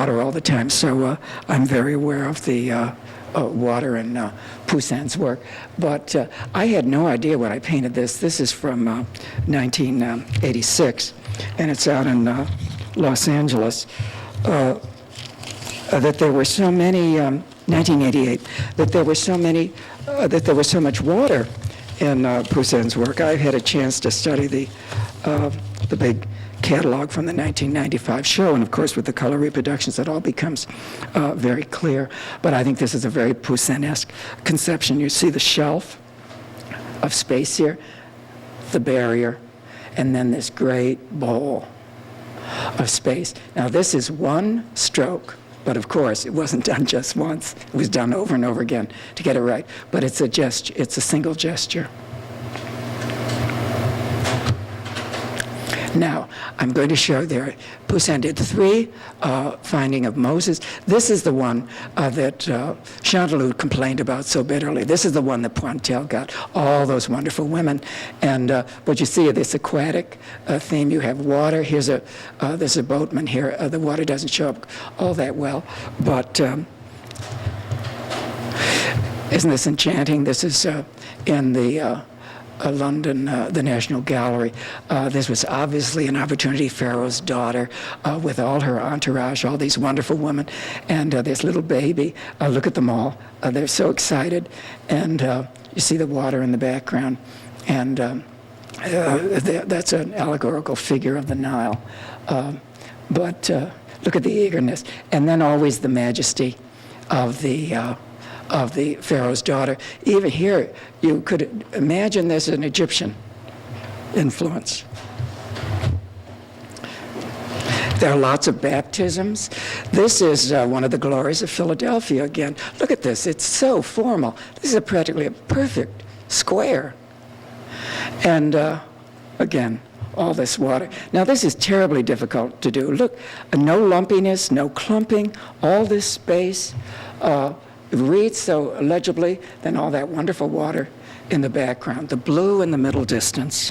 water all the time, so I'm very aware of the water in Poussin's work. But I had no idea when I painted this. This is from 1986, and it's out in Los Angeles. That there were so many, 1988, that there were so many, that there was so much water in Poussin's work. I've had a chance to study the big catalog from the 1995 show, and of course with the color reproductions it all becomes very clear. But I think this is a very Poussin-esque conception. You see the shelf of space here, the barrier, and then this great bowl of space. Now this is one stroke, but of course it wasn't done just once. It was done over and over again to get it right. But it's a gesture, it's a single gesture. Now, I'm going to show there, Poussin did 3 finding of Moses. This is the one that Chanteloup complained about so bitterly. This is the one that Pointel got, all those wonderful women. And but you see this aquatic theme. You have water. There's a boatman here. The water doesn't show up all that well, but isn't this enchanting? This is in the London, the National Gallery. This was obviously an opportunity. Pharaoh's daughter, with all her entourage, all these wonderful women, and this little baby. Look at them all. They're so excited. And you see the water in the background. And that's an allegorical figure of the Nile. But look at the eagerness. And then always the majesty of the Pharaoh's daughter. Even here, you could imagine there's an Egyptian influence. There are lots of baptisms. This is one of the glories of Philadelphia again. Look at this. It's so formal. This is practically a perfect square. And again, all this water. Now, this is terribly difficult to do. Look, no lumpiness, no clumping, all this space. It reads so legibly, then all that wonderful water in the background, the blue in the middle distance.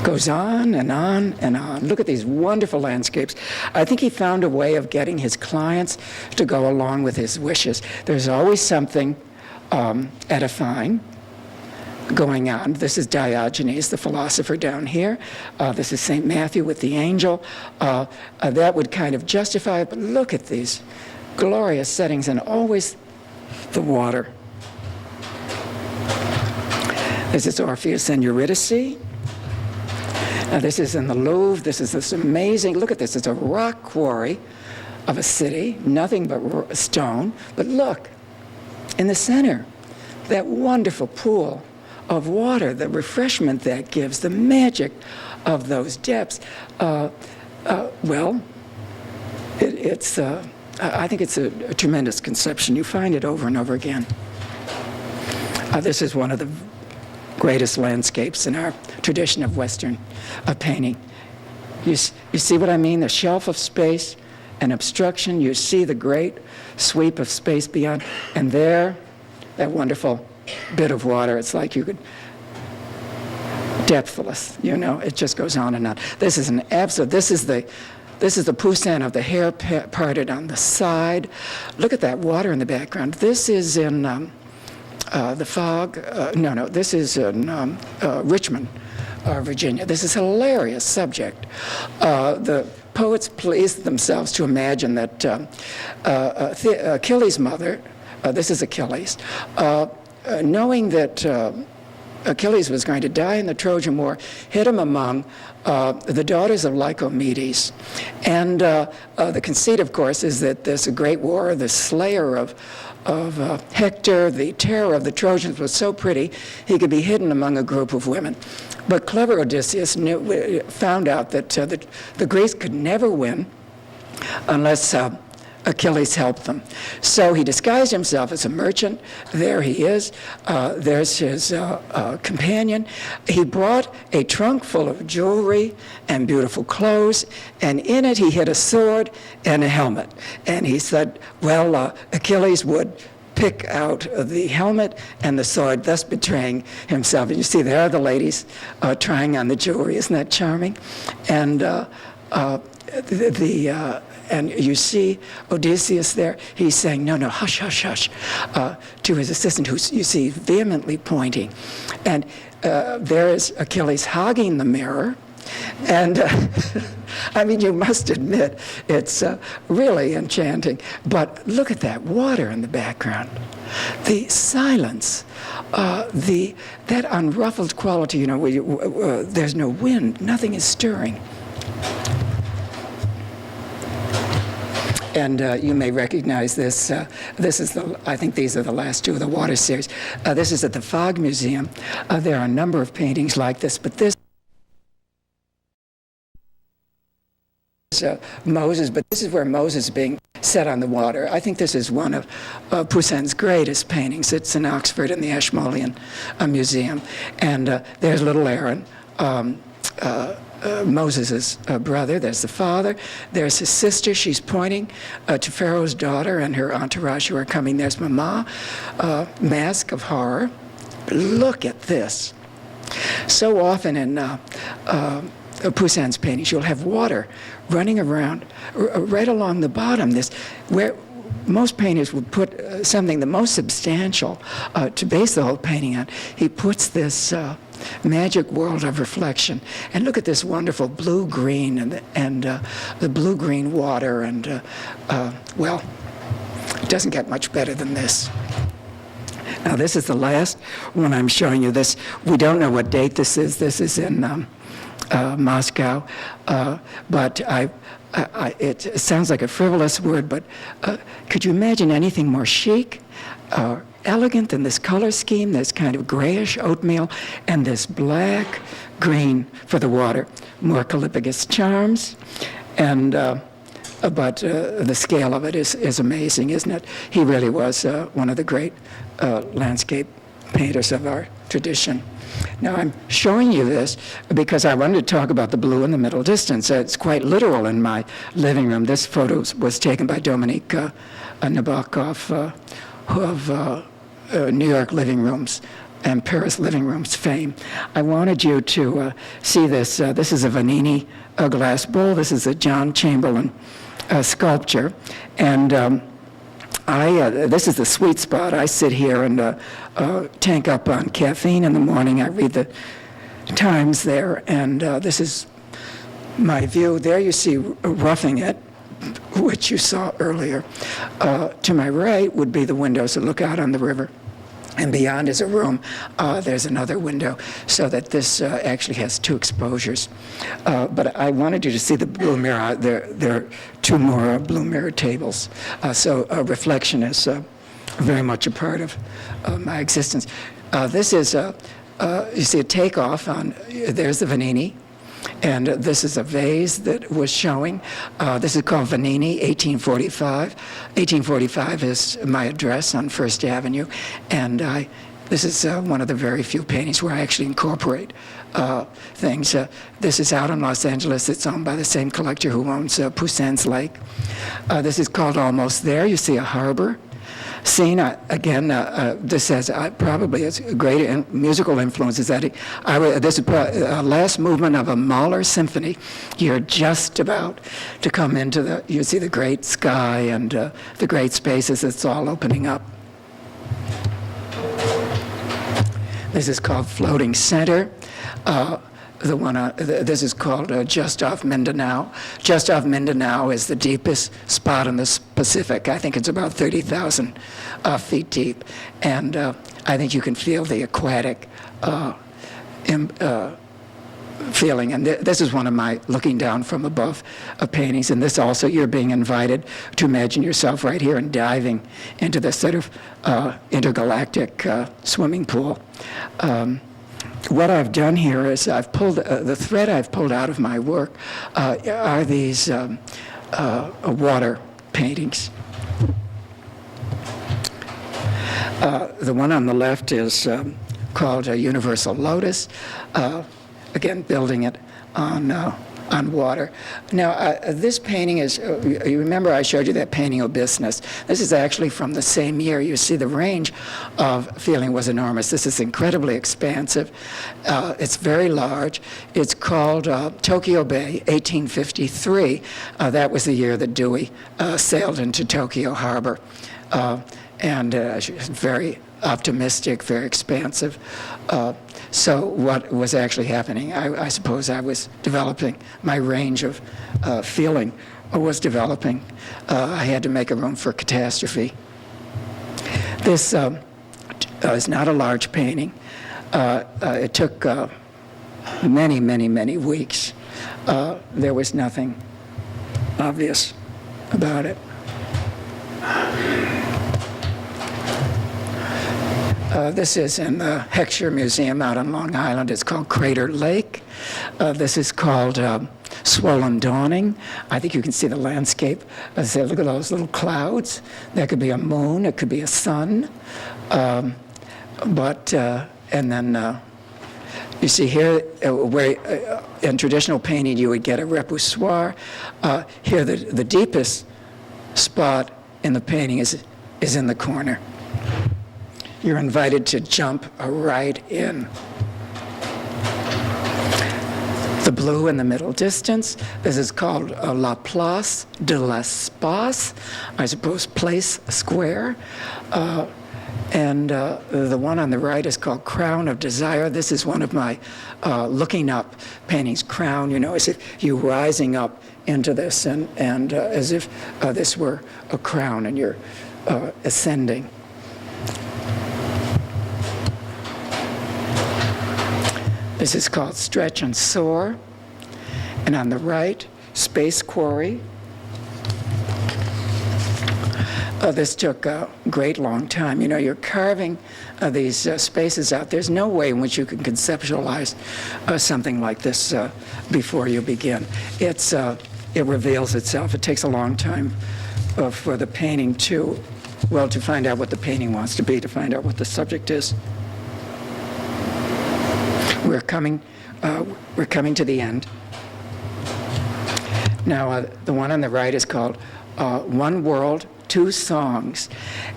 Goes on and on and on. Look at these wonderful landscapes. I think he found a way of getting his clients to go along with his wishes. There's always something edifying going on. This is Diogenes, the philosopher, down here. This is St. Matthew with the angel. That would kind of justify it, but look at these glorious settings, and always the water. This is Orpheus and Eurydice. Now this is in the Louvre. This is this amazing, look at this, it's a rock quarry of a city, nothing but stone. But look, in the center, that wonderful pool of water, the refreshment that gives, the magic of those depths. Well, I think it's a tremendous conception. You find it over and over again. This is one of the greatest landscapes in our tradition of Western painting. You see what I mean? The shelf of space, an obstruction. You see the great sweep of space beyond, and there, that wonderful bit of water. It's like you could, depthless, you know, it just goes on and on. This is an absolute, this is the Poussin of the hair parted on the side. Look at that water in the background. This is in the fog, this is in Richmond, Virginia. This is a hilarious subject. The poets pleased themselves to imagine that Achilles' mother, this is Achilles, knowing that Achilles was going to die in the Trojan War, hid him among the daughters of Lycomedes. And the conceit, of course, is that this great war, the slayer of Hector, the terror of the Trojans, was so pretty, he could be hidden among a group of women. But clever Odysseus found out that the Greeks could never win unless Achilles helped them. So he disguised himself as a merchant. There he is. There's his companion. He brought a trunk full of jewelry and beautiful clothes, and in it he hid a sword and a helmet. And he said, well, Achilles would pick out the helmet and the sword, thus betraying himself. And you see there are the ladies trying on the jewelry. Isn't that charming? And and you see Odysseus there. He's saying, "No, no, hush, hush, hush," to his assistant, who you see vehemently pointing. And there is Achilles hogging the mirror. And I mean, you must admit, it's really enchanting. But look at that water in the background. The silence, that unruffled quality, you know, where there's no wind, nothing is stirring. And you may recognize this. This is I think these are the last two of the water series. This is at the Fog Museum. There are a number of paintings like this, but this Moses, but this is where Moses is being set on the water. I think this is one of Poussin's greatest paintings. It's in Oxford in the Ashmolean Museum. And there's little Aaron, Moses' brother. There's the father. There's his sister. She's pointing to Pharaoh's daughter and her entourage who are coming. There's Mama, mask of horror. Look at this. So often in Poussin's paintings, you'll have water running around right along the bottom. This, where most painters would put something the most substantial to base the whole painting on. He puts this magic world of reflection. And look at this wonderful blue-green and the blue-green water. And well, it doesn't get much better than this. Now, this is the last one I'm showing you. This, we don't know what date this is. This is in Moscow, but it sounds like a frivolous word, but could you imagine anything more chic, elegant than this color scheme, this kind of grayish oatmeal, and this black green for the water? More Callipygus charms, and but the scale of it is amazing, isn't it? He really was one of the great landscape painters of our tradition. Now, I'm showing you this because I wanted to talk about the blue in the middle distance. It's quite literal in my living room. This photo was taken by Dominique Nabokov of New York living rooms and Paris living rooms fame. I wanted you to see this. This is a Vanini glass bowl. This is a John Chamberlain sculpture. And this is the sweet spot. I sit here and tank up on caffeine in the morning. I read the Times there, and this is my view. There you see Roughing It, which you saw earlier. To my right would be the windows that look out on the river. And beyond is a room. There's another window, so that this actually has two exposures. But I wanted you to see the blue mirror. There are two more blue mirror tables. So reflection is very much a part of my existence. This is, you see a takeoff on, there's the Vanini. And this is a vase that was showing. This is called Vanini, 1845. 1845 is my address on First Avenue. And this is one of the very few paintings where I actually incorporate things. This is out in Los Angeles. It's owned by the same collector who owns Poussin's Lake. This is called Almost There. You see a harbor scene. Again, this has probably has great musical influences. This is last movement of a Mahler symphony. You're just about to come into you see the great sky and the great spaces. It's all opening up. This is called Floating Center. This is called Just Off Mindanao. Just off Mindanao is the deepest spot in the Pacific. I think it's about 30,000 feet deep. And I think you can feel the aquatic feeling. And this is one of my looking down from above paintings. And this also, you're being invited to imagine yourself right here and diving into this sort of intergalactic swimming pool. What I've done here is I've pulled, the thread I've pulled out of my work are these water paintings. The one on the left is called Universal Lotus, again building it on on water. Now, this painting is, you remember I showed you that painting of business. This is actually from the same year. You see the range of feeling was enormous. This is incredibly expansive. It's very large. It's called Tokyo Bay, 1853. That was the year that Dewey sailed into Tokyo Harbor. And very optimistic, very expansive. So what was actually happening? I suppose I was developing, my range of feeling was developing. I had to make a room for catastrophe. This is not a large painting. It took many, many, many weeks. There was nothing obvious about it. This is in the Heckscher Museum out on Long Island. It's called Crater Lake. This is called Swollen Dawning. I think you can see the landscape. Look at those little clouds. That could be a moon. It could be a sun. And then you see here where in traditional painting you would get a repoussoir. Here the deepest spot in the painting is in the corner. You're invited to jump right in. The blue in the middle distance, this is called La Place de l'Espace, I suppose place, square. And the one on the right is called Crown of Desire. This is one of my looking up paintings. Crown, as if you're rising up into this and as if this were a crown and you're ascending. This is called Stretch and Soar. And on the right, Space Quarry. This took a great long time. You're carving these spaces out. There's no way in which you can conceptualize something like this before you begin. It reveals itself. It takes a long time for the painting to find out what the painting wants to be, to find out what the subject is. We're coming to the end. Now, the one on the right is called One World, Two Songs.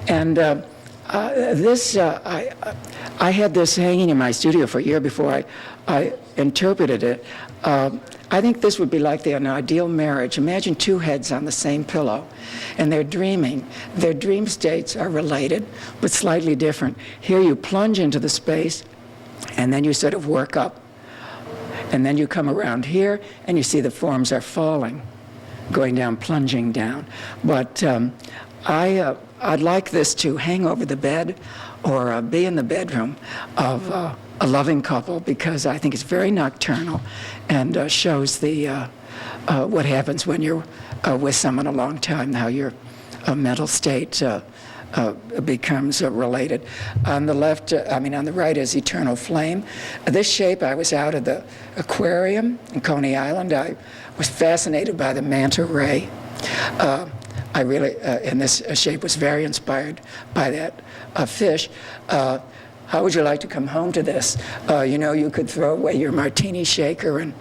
And this, I had this hanging in my studio for a year before I interpreted it. I think this would be like an ideal marriage. Imagine two heads on the same pillow, and they're dreaming. Their dream states are related, but slightly different. Here you plunge into the space, and then you sort of work up. And then you come around here, and you see the forms are falling, going down, plunging down. But I'd like this to hang over the bed or be in the bedroom of a loving couple, because I think it's very nocturnal and shows the what happens when you're with someone a long time, how your mental state becomes related. On the left, on the right is Eternal Flame. This shape, I was out at the aquarium in Coney Island. I was fascinated by the manta ray. I really, and this shape was very inspired by that fish. How would you like to come home to this? You could throw away your martini shaker and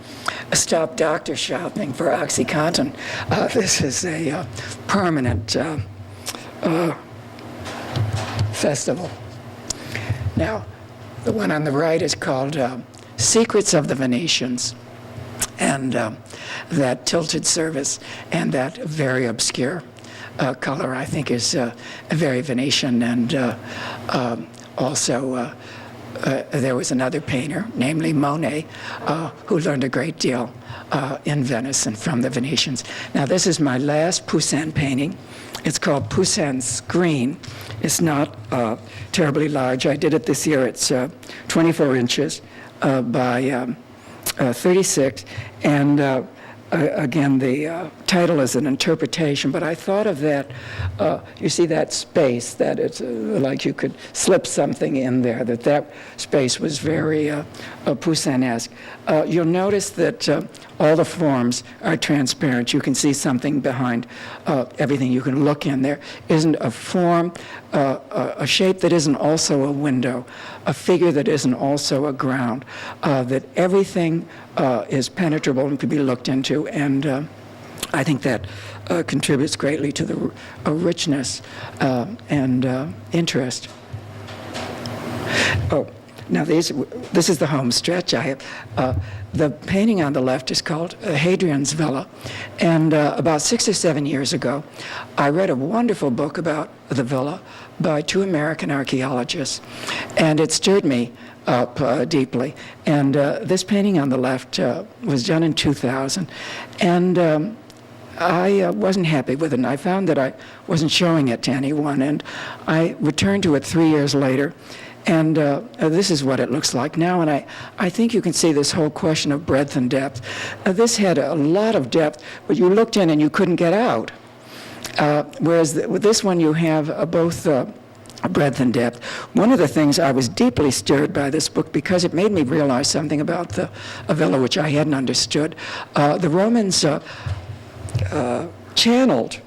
stop doctor shopping for OxyContin. This is a permanent festival. Now, the one on the right is called Secrets of the Venetians. And that tilted surface and that very obscure color, I think, is very Venetian. And also, there was another painter, namely Monet, who learned a great deal in Venice and from the Venetians. Now, this is my last Poussin painting. It's called Poussin's Screen. It's not terribly large. I did it this year. It's 24 inches by 36. And again, the title is an interpretation, but I thought of that, you see that space, that it's like you could slip something in there, that space was very Poussin-esque. You'll notice that all the forms are transparent. You can see something behind everything. You can look in. There isn't a form, a shape that isn't also a window, a figure that isn't also a ground, that everything is penetrable and can be looked into. And I think that contributes greatly to the richness and interest. Oh, now this is the home stretch. I have the painting on the left is called Hadrian's Villa, and about 6 or 7 years ago, I read a wonderful book about the villa by 2 American archaeologists, and it stirred me up deeply. And this painting on the left was done in 2000, and I wasn't happy with it, and I found that I wasn't showing it to anyone, and I returned to it 3 years later. And this is what it looks like now, and I think you can see this whole question of breadth and depth. This had a lot of depth, but you looked in and you couldn't get out. Whereas with this one you have both breadth and depth. One of the things I was deeply stirred by this book because it made me realize something about the villa which I hadn't understood. The Romans channeled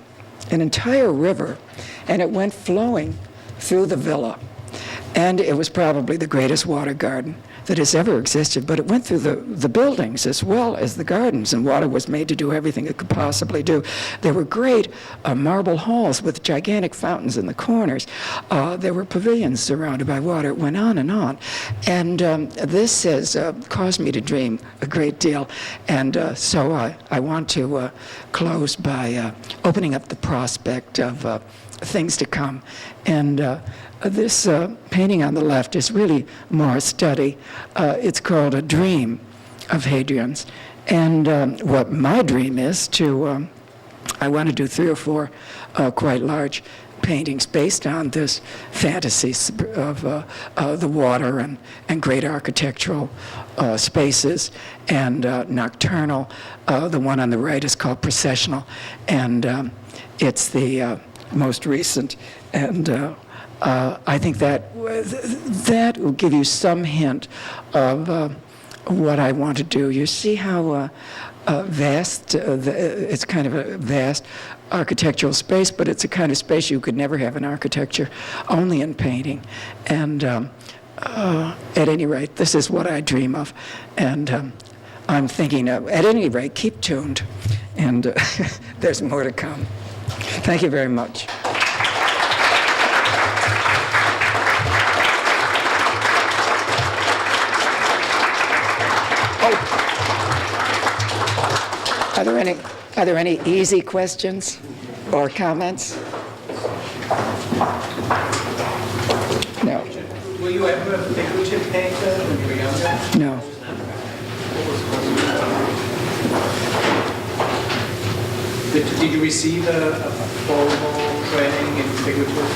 an entire river, and it went flowing through the villa. And it was probably the greatest water garden that has ever existed, but it went through the buildings as well as the gardens, and water was made to do everything it could possibly do. There were great marble halls with gigantic fountains in the corners. There were pavilions surrounded by water. It went on, and this has caused me to dream a great deal, and so I want to close by opening up the prospect of things to come. And this painting on the left is really more a study. It's called A Dream of Hadrian's. And what my dream is to, I want to do 3 or 4 quite large paintings based on this fantasy of the water and great architectural spaces and nocturnal. The one on the right is called Processional, and it's the most recent. And I think that will give you some hint of what I want to do. You see how vast, it's kind of a vast architectural space, but it's a kind of space you could never have in architecture, only in painting. And at any rate, this is what I dream of. And I'm thinking, at any rate, keep tuned, and there's more to come. Thank you very much. Are there any easy questions or comments? No. Were you ever a figurative painter when you were younger? No. Did you receive a formal training in figurative?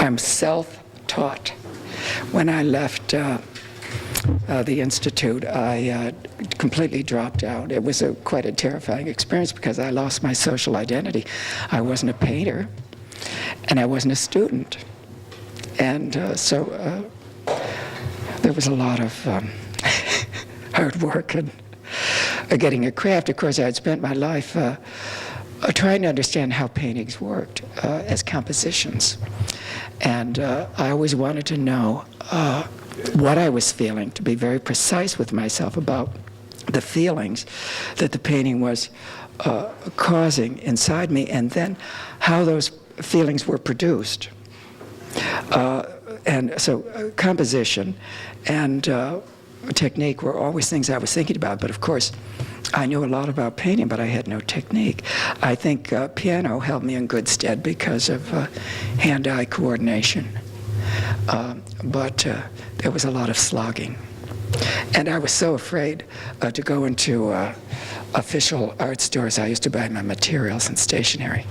I'm self-taught. When I left the Institute, I completely dropped out. It was quite a terrifying experience because I lost my social identity. I wasn't a painter, and I wasn't a student. And so there was a lot of hard work and getting a craft. Of course, I had spent my life trying to understand how paintings worked as compositions. And I always wanted to know what I was feeling, to be very precise with myself about the feelings that the painting was causing inside me, and then how those feelings were produced. And so composition and technique were always things I was thinking about, but of course I knew a lot about painting, but I had no technique. I think piano held me in good stead because of hand-eye coordination. But there was a lot of slogging. And I was so afraid to go into official art stores. I used to buy my materials and stationery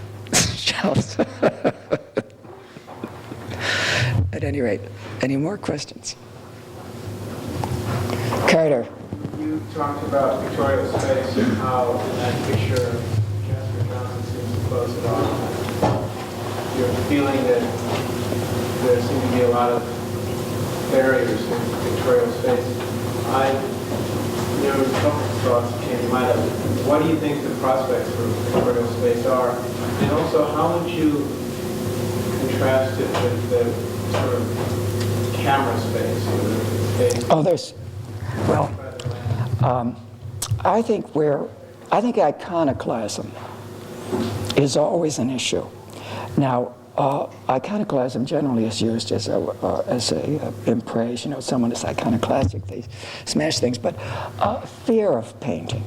shelves. At any rate, any more questions? Carter. You talked about Victoria's space and how in that picture Jasper Johnson seems to close it off. You're feeling that there seem to be a lot of barriers in Victoria's space. I a couple of thoughts came to mind. What do you think the prospects for pictorial space are? And also, how would you contrast it with the sort of camera space or the space? Oh, I think iconoclasm is always an issue. Now, iconoclasm generally is used as in praise. Someone is iconoclastic, they smash things, but fear of painting.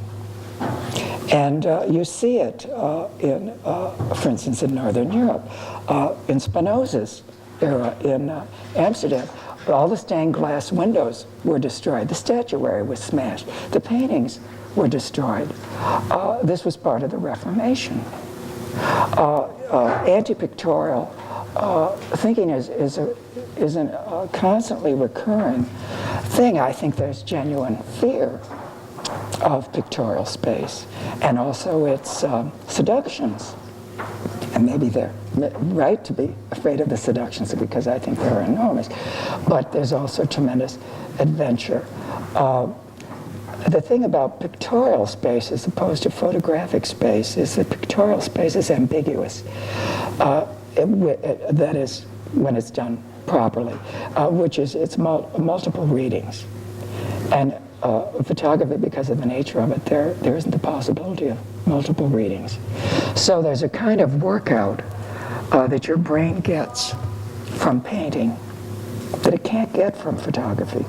And you see it for instance, in Northern Europe, in Spinoza's era in Amsterdam. All the stained glass windows were destroyed. The statuary was smashed. The paintings were destroyed. This was part of the Reformation. Anti-pictorial thinking is a constantly recurring thing. I think there's genuine fear of pictorial space and also its seductions. And maybe they're right to be afraid of the seductions because I think they're enormous. But there's also tremendous adventure. The thing about pictorial space as opposed to photographic space is that pictorial space is ambiguous. That is, when it's done properly, which is it's multiple readings. And photography, because of the nature of it, there isn't the possibility of multiple readings. So there's a kind of workout that your brain gets from painting that it can't get from photography.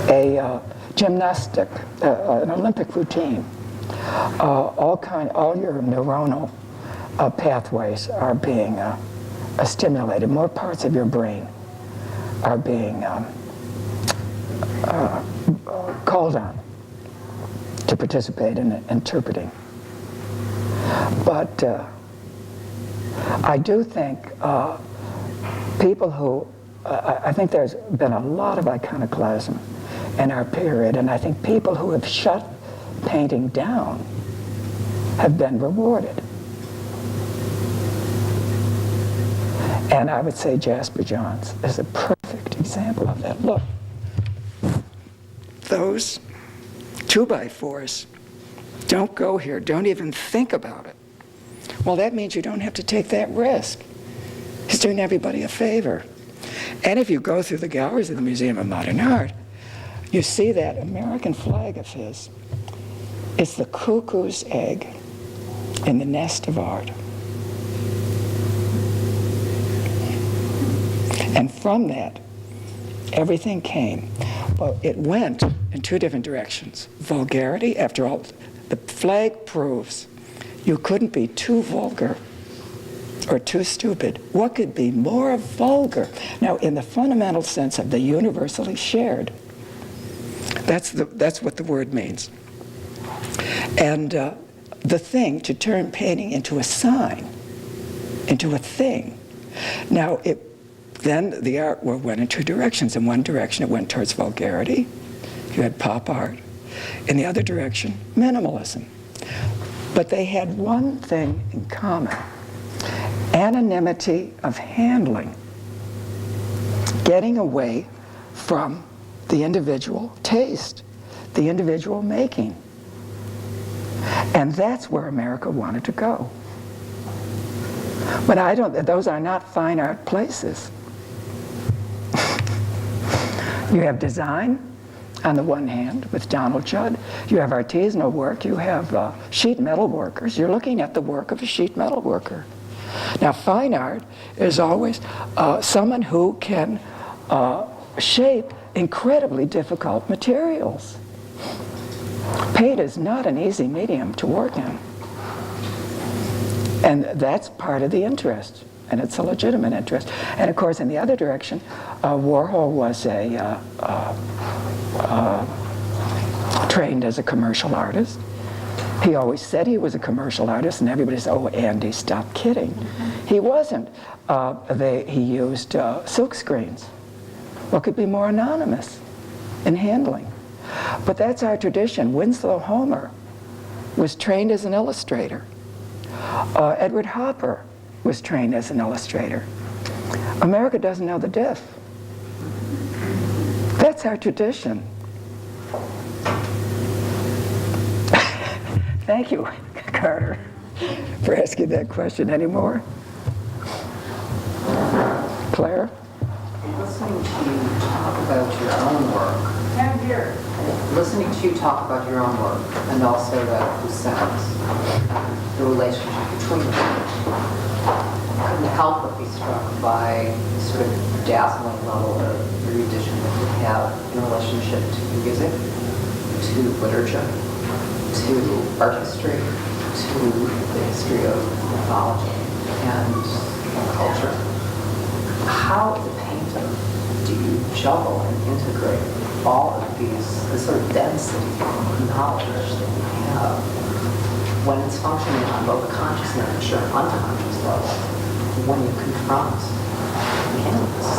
A gymnastic, an Olympic routine. All your neuronal pathways are being stimulated. More parts of your brain are being called on to participate in interpreting. But I do think people who, I think there's been a lot of iconoclasm in our period, and I think people who have shut painting down have been rewarded. And I would say Jasper Johns is a perfect example of that. Look, those 2x4s don't go here, don't even think about it. Well, that means you don't have to take that risk. He's doing everybody a favor. And if you go through the galleries of the Museum of Modern Art, you see that American flag of his. It's the cuckoo's egg in the nest of art. And from that, everything came. Well, it went in two different directions. Vulgarity, after all, the flag proves you couldn't be too vulgar or too stupid. What could be more vulgar? Now, in the fundamental sense of the universally shared, that's what the word means. And the thing, to turn painting into a sign, into a thing. Now, then the art went in two directions. In one direction, it went towards vulgarity. You had pop art. In the other direction, minimalism. But they had one thing in common: anonymity of handling, getting away from the individual taste, the individual making. And that's where America wanted to go. But those are not fine art places. You have design on the one hand with Donald Judd. You have artisanal work. You have sheet metal workers. You're looking at the work of a sheet metal worker. Now, fine art is always someone who can shape incredibly difficult materials. Paint is not an easy medium to work in. And that's part of the interest, and it's a legitimate interest. And of course, in the other direction, Warhol was trained as a commercial artist. He always said he was a commercial artist, and everybody said, "Oh, Andy, stop kidding." He wasn't. He used silk screens. What could be more anonymous in handling? But that's our tradition. Winslow Homer was trained as an illustrator. Edward Hopper was trained as an illustrator. America doesn't know the diff. That's our tradition. Thank you, Carter, for asking that question. Any more? Claire? Listening to you talk about your own work. I'm here. Listening to you talk about your own work and also about Poussin's, the relationship between them. I couldn't help but be struck by the sort of dazzling level of erudition that you have in relationship to music, to literature, to art history, to the history of mythology and culture. How, as a painter, do you juggle and integrate all of this sort of density of knowledge that you have when it's functioning on both a conscious and I'm sure unconscious level when you confront canvas?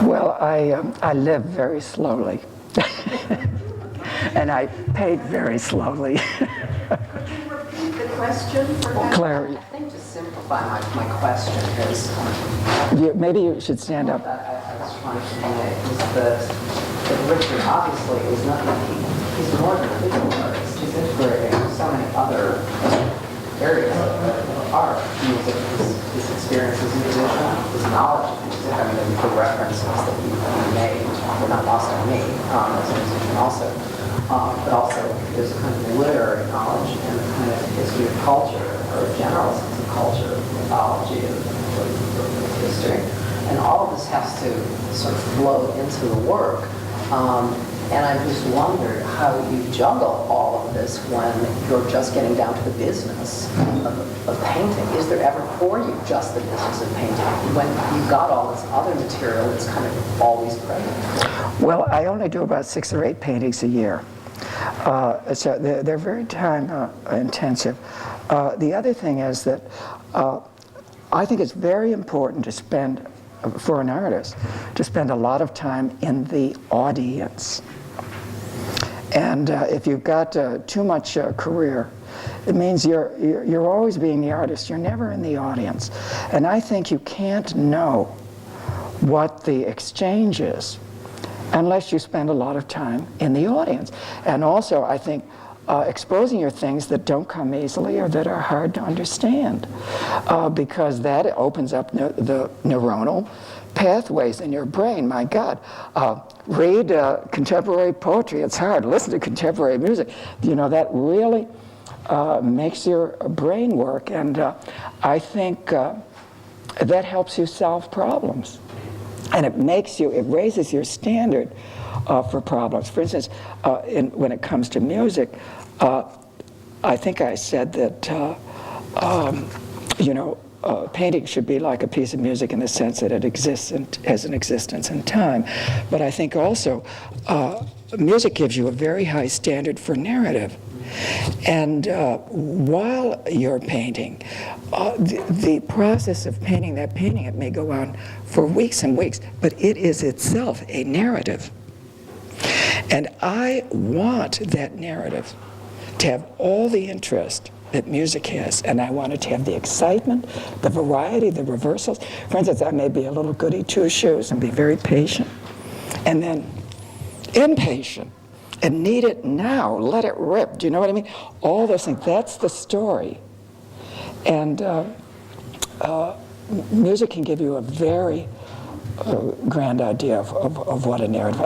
Well, I live very slowly, and I paint very slowly. The question for Claire, I think to simplify my question is, maybe you should stand up. I was trying to make is that Richard obviously is not, he's more than a visual artist. He's integrating so many other areas of art, music, his experience as a musician, his knowledge of music. I mean, the references that he made were not lost on me as a musician also. But also there's a kind of literary knowledge and a kind of history of culture, or a general sense of culture, mythology, of history. And all of this has to sort of flow into the work. And I just wondered how you juggle all of this when you're just getting down to the business of painting. Is there ever for you just the business of painting when you've got all this other material that's kind of always present? Well, I only do about 6 or 8 paintings a year. So they're very time intensive. The other thing is that I think it's very important to spend, for an artist, to spend a lot of time in the audience. And if you've got too much career, it means you're always being the artist. You're never in the audience. And I think you can't know what the exchange is unless you spend a lot of time in the audience. And also, I think exposing your things that don't come easily or that are hard to understand, because that opens up the neuronal pathways in your brain. My God, read contemporary poetry. It's hard. Listen to contemporary music. You know, that really makes your brain work, and I think that helps you solve problems. And it raises your standard for problems. For instance, when it comes to music, I think I said that, painting should be like a piece of music in the sense that it exists and has an existence in time. But I think also music gives you a very high standard for narrative. And while you're painting, the process of painting that painting, it may go on for weeks and weeks, but it is itself a narrative. And I want that narrative to have all the interest that music has, and I want it to have the excitement, the variety, the reversals. For instance, I may be a little goody two-shoes and be very patient, and then impatient, and need it now, let it rip. Do you know what I mean? All those things, that's the story. And music can give you a very grand idea of what a narrative,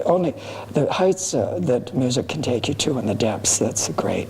only the heights that music can take you to and the depths, that's great.